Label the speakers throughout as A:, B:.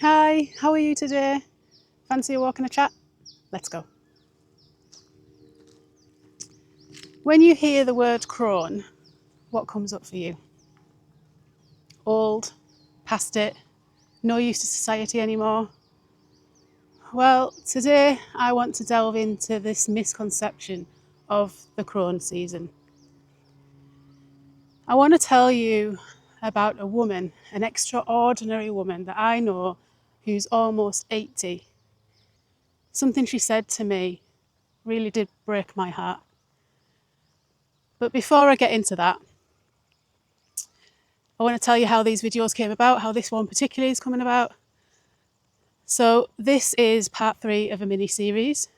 A: Hi, how are you today? Fancy a walk and a chat? Let's go. When you hear the word crone, what comes up for you? Old, past it, no use to society anymore? Well, today I want to delve into this misconception of the crone season. I want to tell you about a woman, an extraordinary woman that I know who's almost 80. Something she said to me really did break my heart. But before I get into that, I want to tell you how these videos came about, how this one particularly is coming about. So this is part 3 of a mini-series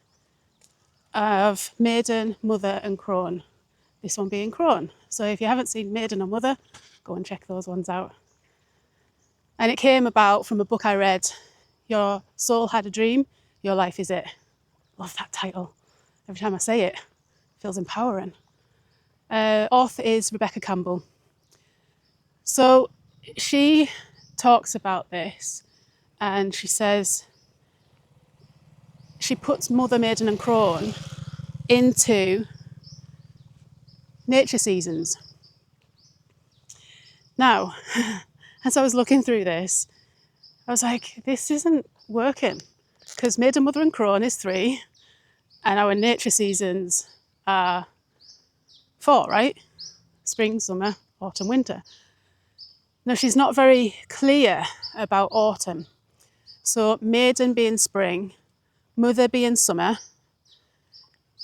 A: of Maiden, Mother and Crone. This one being Crone. So if you haven't seen Maiden or Mother, go and check those ones out. And it came about from a book I read, Your Soul Had a Dream, Your Life Is It. Love that title. Every time I say it, it feels empowering. Author is Rebecca Campbell. So she talks about this and she says she puts Mother, Maiden and Crone into nature seasons. Now, as I was looking through this, I was like, this isn't working because Maiden, Mother and Crone is 3 and our nature seasons are 4, right? Spring, summer, autumn, winter. Now, she's not very clear about autumn. So Maiden being spring, Mother being summer.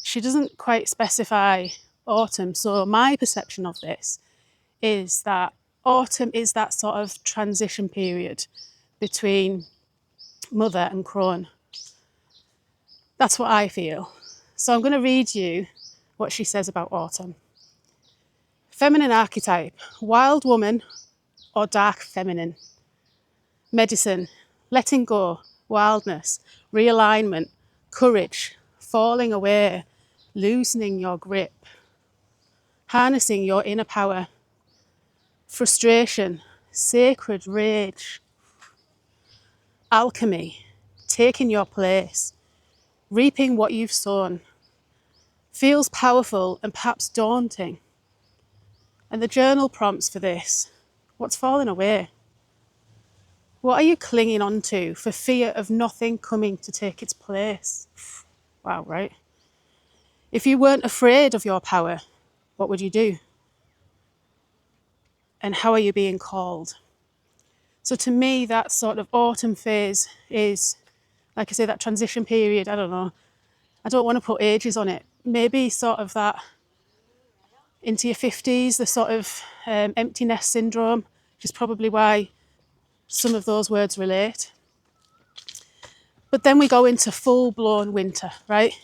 A: She doesn't quite specify autumn. So my perception of this is that autumn is that sort of transition period between Mother and Crone. That's what I feel. So I'm going to read you what she says about autumn. Feminine archetype, wild woman or dark feminine. Medicine, letting go, wildness, realignment, courage, falling away, loosening your grip, harnessing your inner power, frustration, sacred rage, alchemy, taking your place, reaping what you've sown, feels powerful and perhaps daunting. And the journal prompts for this, what's falling away? What are you clinging on to for fear of nothing coming to take its place? Wow, right? If you weren't afraid of your power, what would you do? And how are you being called? So to me, that sort of autumn phase is, like I say, that transition period. I don't know. I don't want to put ages on it. Maybe sort of that into your 50s, the sort of empty nest syndrome, which is probably why some of those words relate. But then we go into full-blown winter, right?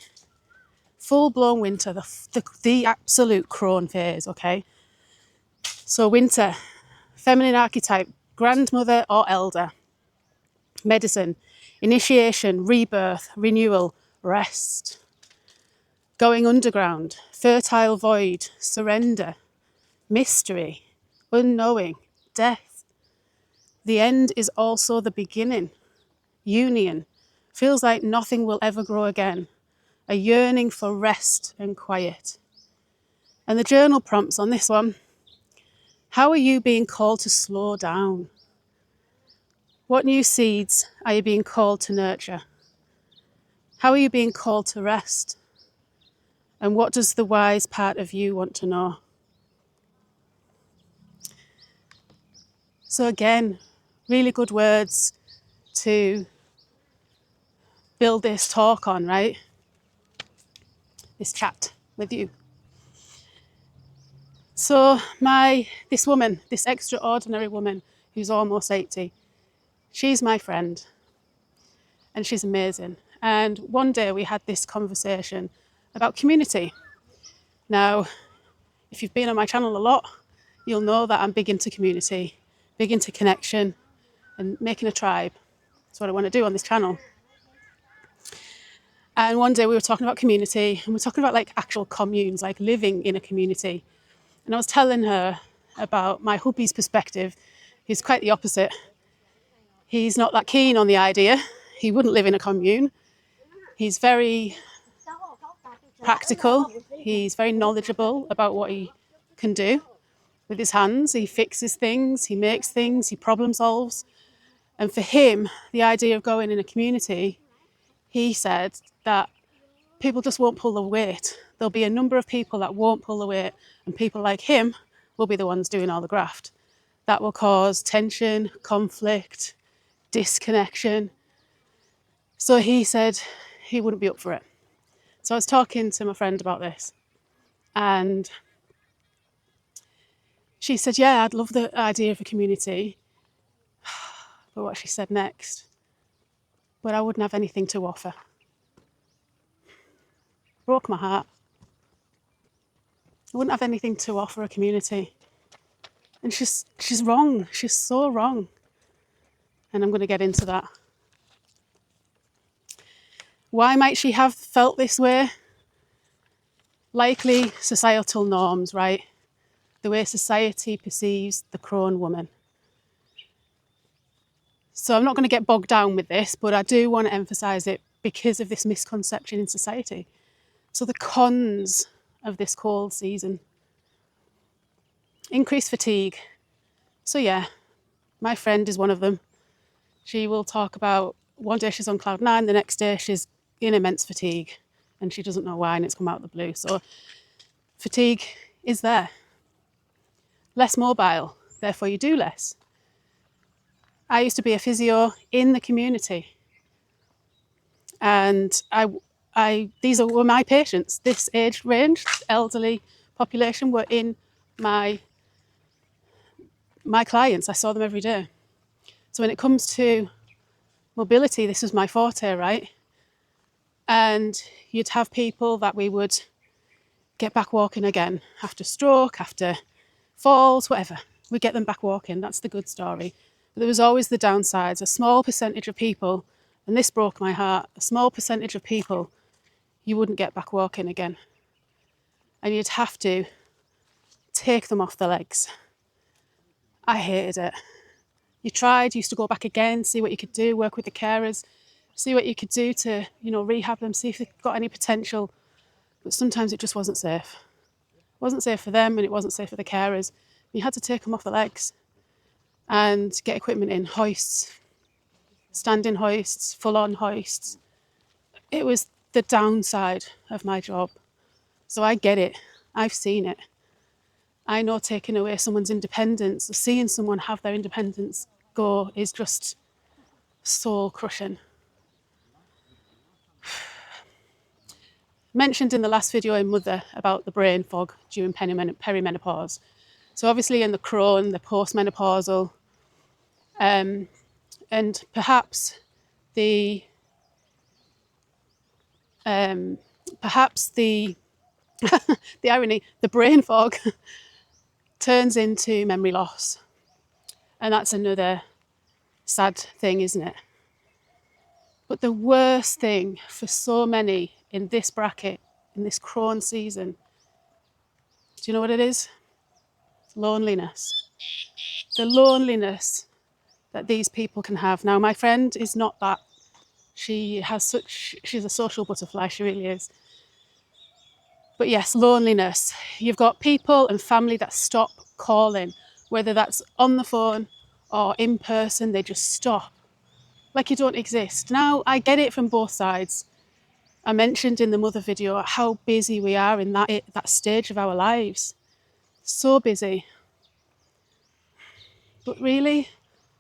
A: Full-blown winter, the absolute crone phase, okay? So winter, feminine archetype, grandmother or elder. Medicine, initiation, rebirth, renewal, rest. Going underground, fertile void, surrender, mystery, unknowing, death. The end is also the beginning. Union, feels like nothing will ever grow again. A yearning for rest and quiet. And the journal prompts on this one, how are you being called to slow down? What new seeds are you being called to nurture? How are you being called to rest? And what does the wise part of you want to know? So again, really good words to build this talk on, right? This chat with you. So this woman, this extraordinary woman who's almost 80, she's my friend and she's amazing. And one day we had this conversation about community. Now, if you've been on my channel a lot, you'll know that I'm big into community, big into connection and making a tribe. That's what I want to do on this channel. And one day we were talking about community and we're talking about like actual communes, like living in a community. And I was telling her about my hubby's perspective. He's quite the opposite. He's not that keen on the idea. He wouldn't live in a commune. He's very practical. He's very knowledgeable about what he can do with his hands. He fixes things, he makes things, he problem solves. And for him, the idea of going in a community, he said that people just won't pull the weight. There'll be a number of people that won't pull the weight, and people like him will be the ones doing all the graft. That will cause tension, conflict, disconnection. So he said he wouldn't be up for it. So I was talking to my friend about this, and she said, yeah, I'd love the idea of a community. But what she said next, but I wouldn't have anything to offer. Broke my heart. I wouldn't have anything to offer a community. And she's wrong. She's so wrong. And I'm going to get into that. Why might she have felt this way? Likely societal norms, right? The way society perceives the crone woman. So I'm not going to get bogged down with this, but I do want to emphasise it because of this misconception in society. So the cons of this cold season. Increased fatigue. So yeah, my friend is one of them. She will talk about one day she's on cloud nine, the next day she's in immense fatigue and she doesn't know why, and it's come out of the blue. So fatigue is there. Less mobile, therefore you do less. I used to be a physio in the community, and these were my patients. This age range, elderly population, were in my clients. I saw them every day. So when it comes to mobility, this was my forte, right? And you'd have people that we would get back walking again after stroke, after falls, whatever. We'd get them back walking. That's the good story. But there was always the downsides. A small percentage of people, and this broke my heart, a small percentage of people you wouldn't get back walking again. And you'd have to take them off the legs. I hated it. You tried, you used to go back again, see what you could do, work with the carers, see what you could do to, rehab them, see if they've got any potential. But sometimes it just wasn't safe. It wasn't safe for them and it wasn't safe for the carers. You had to take them off the legs and get equipment in, hoists, standing hoists, full-on hoists. It was the downside of my job. So I get it. I've seen it. I know taking away someone's independence, or seeing someone have their independence go, is just soul-crushing. Mentioned in the last video in Mother about the brain fog during perimenopause. So obviously in the Crone, the postmenopausal, and perhaps the the irony, the brain fog turns into memory loss. And that's another sad thing, isn't it? But the worst thing for so many in this bracket, in this Crone season, do you know what it is? Loneliness. The loneliness that these people can have. Now, my friend is not that. She's a social butterfly, she really is. But yes, loneliness. You've got people and family that stop calling, whether that's on the phone or in person, they just stop. Like you don't exist. Now, I get it from both sides. I mentioned in the Mother video how busy we are in that stage of our lives. So busy. But really,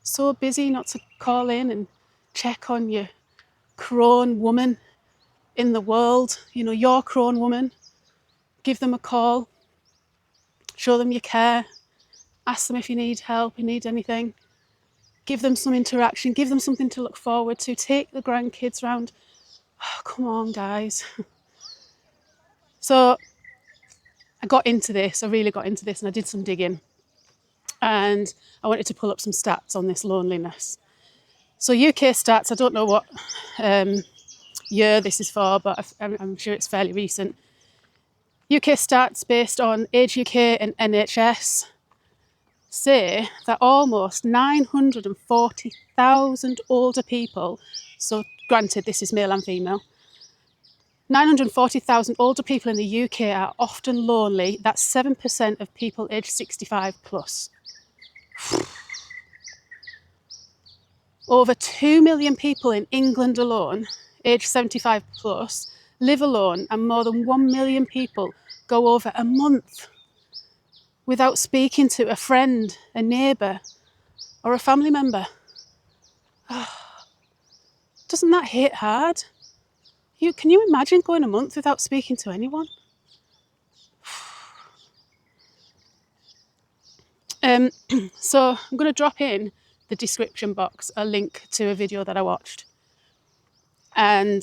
A: so busy not to call in and check on your crone woman in the world, your crone woman. Give them a call, show them you care, ask them if you need help, you need anything. Give them some interaction, give them something to look forward to, take the grandkids round. Oh, come on, guys. So I really got into this, and I did some digging. And I wanted to pull up some stats on this loneliness. So UK stats, I don't know what year this is for, but I'm sure it's fairly recent. UK stats based on Age UK and NHS. say that almost 940,000 older people, so granted this is male and female, 940,000 older people in the UK are often lonely. That's 7% of people aged 65 plus. Over 2 million people in England alone, aged 75 plus, live alone, and more than 1 million people go over a month without speaking to a friend, a neighbour, or a family member. Doesn't that hit hard? Can you imagine going a month without speaking to anyone? So I'm going to drop in the description box a link to a video that I watched. And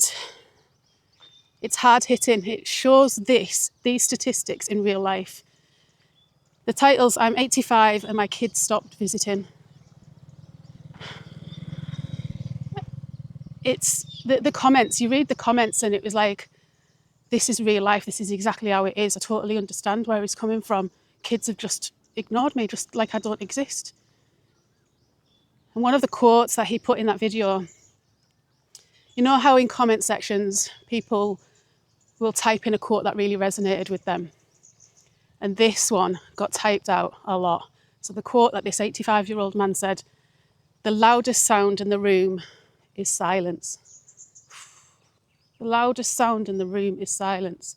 A: it's hard hitting. It shows these statistics in real life. The title's I'm 85 and my kids stopped visiting. It's the comments, you read the comments and it was like, this is real life, this is exactly how it is. I totally understand where he's coming from. Kids have just ignored me, just like I don't exist. And one of the quotes that he put in that video, you know how in comment sections people will type in a quote that really resonated with them? And this one got typed out a lot. So the quote that this 85-year-old man said, "The loudest sound in the room is silence." The loudest sound in the room is silence.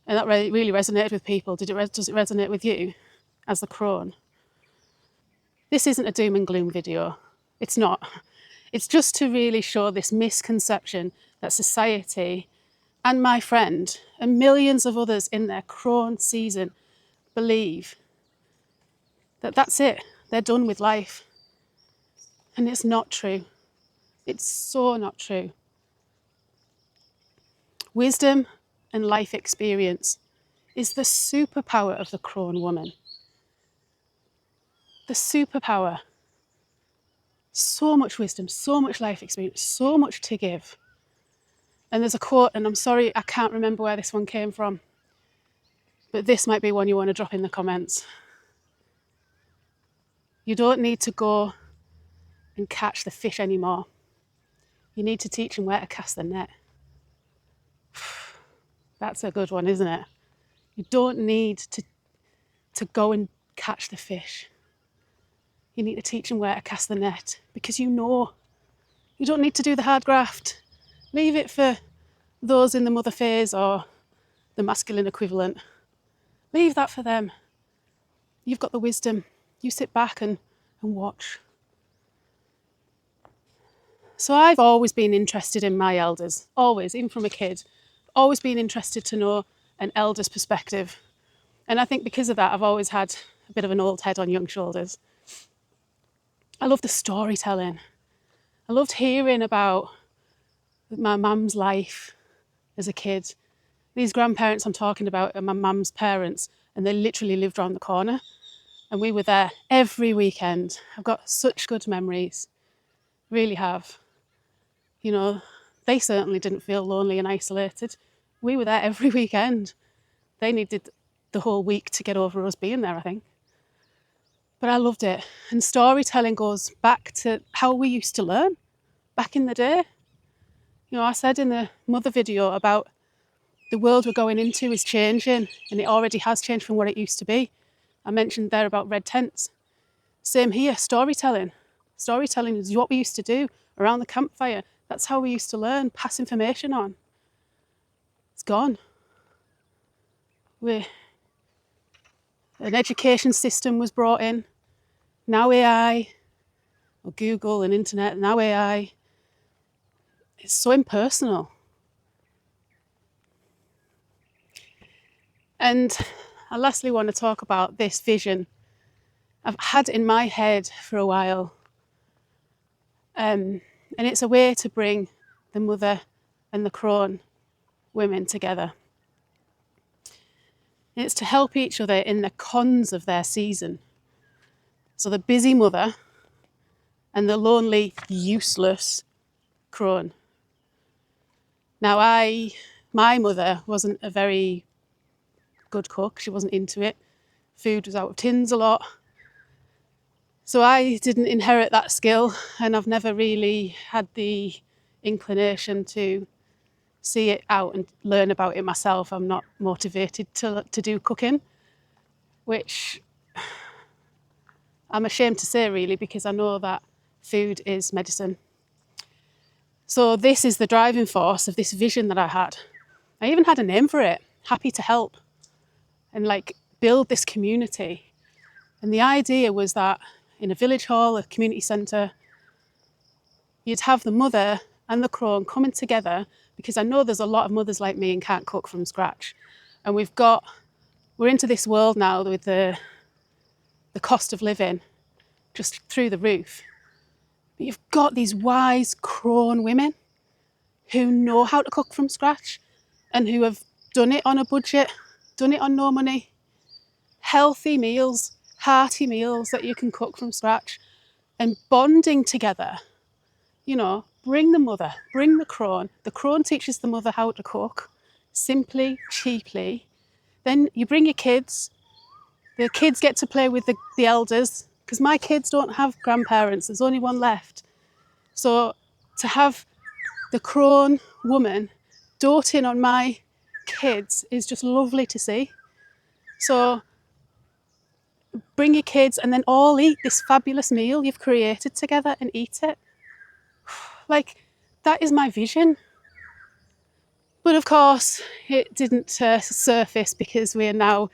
A: And that really resonated with people. Does it resonate with you as the crone? This isn't a doom and gloom video. It's not. It's just to really show this misconception that society and my friend and millions of others in their crone season believe that that's it. They're done with life. And it's not true. It's so not true. Wisdom and life experience is the superpower of the crone woman. The superpower. So much wisdom, so much life experience, so much to give. And there's a quote, and I'm sorry, I can't remember where this one came from, but this might be one you want to drop in the comments. You don't need to go and catch the fish anymore. You need to teach them where to cast the net. That's a good one, isn't it? You don't need to go and catch the fish. You need to teach them where to cast the net, because you know. You don't need to do the hard graft. Leave it for those in the mother phase or the masculine equivalent. Leave that for them. You've got the wisdom. You sit back and watch. So I've always been interested in my elders, always, even from a kid. Always been interested to know an elder's perspective. And I think because of that, I've always had a bit of an old head on young shoulders. I love the storytelling. I loved hearing about my mum's life as a kid. These grandparents I'm talking about are my mum's parents, and they literally lived around the corner. And we were there every weekend. I've got such good memories, really have. You know, they certainly didn't feel lonely and isolated. We were there every weekend. They needed the whole week to get over us being there, I think. But I loved it. And storytelling goes back to how we used to learn back in the day. You know, I said in the mother video about the world we're going into is changing, and it already has changed from what it used to be. I mentioned there about red tents. Same here, storytelling. Storytelling is what we used to do around the campfire. That's how we used to learn, pass information on. It's gone. An education system was brought in. Now AI, or Google and internet, now AI. It's so impersonal. And I lastly want to talk about this vision I've had in my head for a while. And it's a way to bring the mother and the crone women together. And it's to help each other in the cons of their season. So the busy mother and the lonely, useless crone. Now my mother wasn't a very good cook. She wasn't into it. Food was out of tins a lot. So I didn't inherit that skill, and I've never really had the inclination to see it out and learn about it myself. I'm not motivated to do cooking, which I'm ashamed to say really, because I know that food is medicine. So this is the driving force of this vision that I had. I even had a name for it, Happy to Help, and like build this community. And the idea was that in a village hall, a community centre, you'd have the mother and the crone coming together, because I know there's a lot of mothers like me and can't cook from scratch. And we're into this world now with the cost of living just through the roof. But you've got these wise crone women who know how to cook from scratch and who have done it on a budget, done it on no money. Healthy meals, hearty meals that you can cook from scratch, and bonding together. You know, bring the mother, bring the crone. The crone teaches the mother how to cook, simply, cheaply. Then you bring your kids. The kids get to play with the elders, because my kids don't have grandparents. There's only one left. So to have the crone woman doting on my kids is just lovely to see. So bring your kids and then all eat this fabulous meal you've created together and eat it. Like, that is my vision. But of course, it didn't surface, because we're now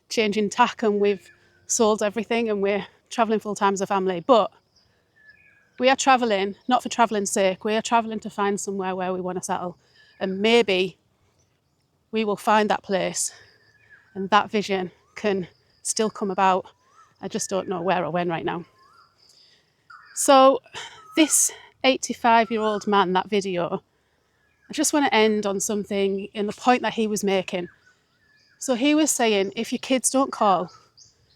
A: changing tack and we've sold everything and we're travelling full time as a family. But we are travelling, not for travelling's sake, we are travelling to find somewhere where we want to settle. And maybe we will find that place and that vision can still come about. I just don't know where or when right now. So this 85-year-old man, that video, I just want to end on something in the point that he was making. So he was saying, if your kids don't call,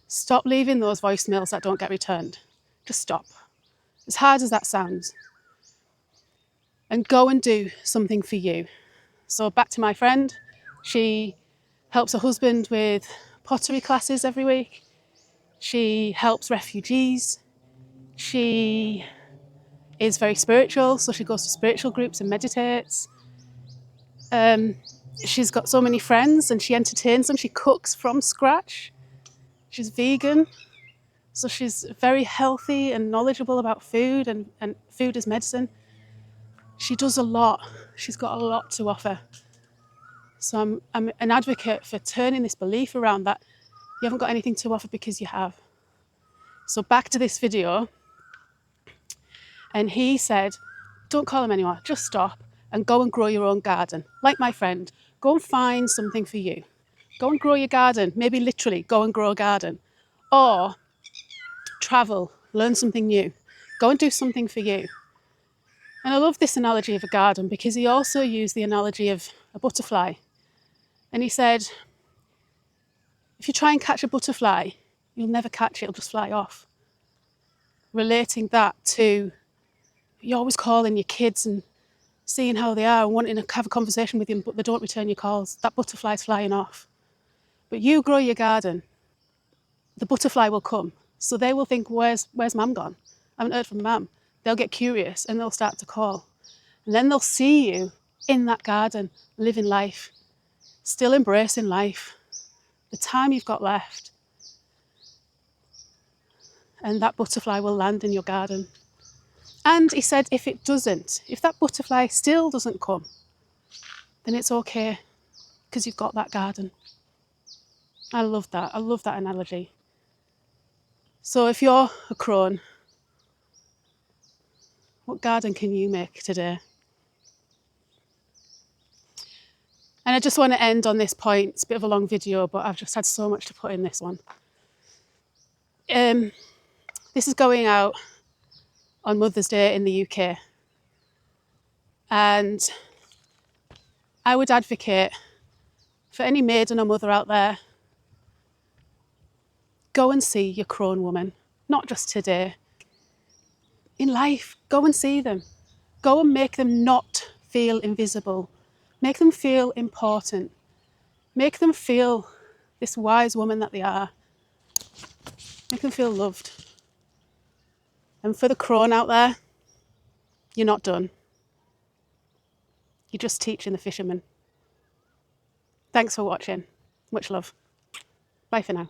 A: stop leaving those voicemails that don't get returned. Just stop. As hard as that sounds. And go and do something for you. So back to my friend, she helps her husband with pottery classes every week. She helps refugees. She is very spiritual, so she goes to spiritual groups and meditates. She's got so many friends and she entertains them. She cooks from scratch. She's vegan, so she's very healthy and knowledgeable about food and food as medicine. She does a lot. She's got a lot to offer. So I'm an advocate for turning this belief around that you haven't got anything to offer because you have. So back to this video. And he said, don't call him anymore, just stop and go and grow your own garden. Like my friend, go and find something for you. Go and grow your garden, maybe literally go and grow a garden. Or travel, learn something new. Go and do something for you. And I love this analogy of a garden, because he also used the analogy of a butterfly. And he said, if you try and catch a butterfly, you'll never catch it, it'll just fly off. Relating that to, you're always calling your kids and seeing how they are and wanting to have a conversation with them, but they don't return your calls. That butterfly's flying off. But you grow your garden, the butterfly will come. So they will think, where's mum gone? I haven't heard from mum. They'll get curious and they'll start to call. And then they'll see you in that garden, living life, still embracing life, the time you've got left. And that butterfly will land in your garden. And he said, if that butterfly still doesn't come, then it's okay, because you've got that garden. I love that. I love that analogy. So if you're a crone, what garden can you make today? And I just want to end on this point. It's a bit of a long video, but I've just had so much to put in this one. This is going out on Mother's Day in the UK. And I would advocate for any maiden or mother out there, go and see your crone woman, not just today. In life, go and see them. Go and make them not feel invisible. Make them feel important. Make them feel this wise woman that they are. Make them feel loved. And for the crone out there, you're not done. You're just teaching the fishermen. Thanks for watching. Much love. Bye for now.